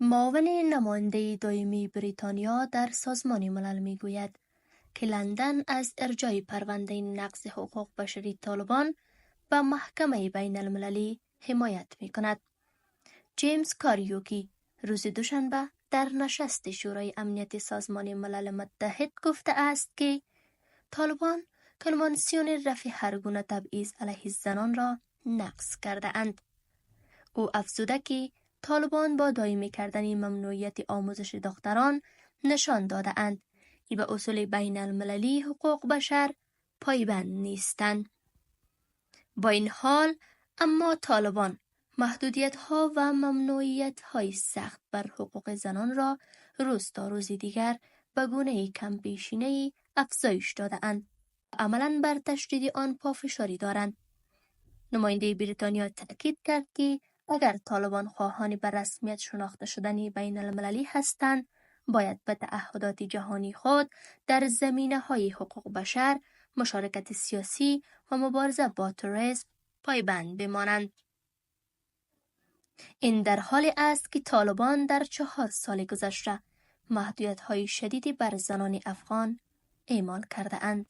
معاون نماینده دائمی بریتانیا در سازمان ملل میگوید که لندن از ارجاع پرونده نقض حقوق بشری طالبان به محکمه بین المللی حمایت می کند. جیمز کاریوکی روز دوشنبه در نشست شورای امنیت سازمان ملل متحد گفته است که طالبان کنوانسیون رفع هرگونه تبعیض علیه زنان را نقض کرده اند. او افزوده که طالبان با دائمی کردن ممنوعیت آموزش دختران نشان داده اند که به اصول بین المللی حقوق بشر پایبند نیستند. با این حال اما طالبان محدودیت ها و ممنوعیت های سخت بر حقوق زنان را روز تا روز دیگر به گونه کم پیشینه‌ای افزایش داده اند. عملاً بر تشدید آن پافشاری دارند. نماینده بریتانیا تاکید کرد که اگر طالبان خواهان به رسمیت شناخته شدن بین المللی هستند، باید به تعهدات جهانی خود در زمینه‌های حقوق بشر، مشارکت سیاسی و مبارزه با تروریسم پایبند بمانند. این در حالی است که طالبان در 4 سال گذشته محدودیت‌های شدیدی بر زنان افغان اعمال کرده اند.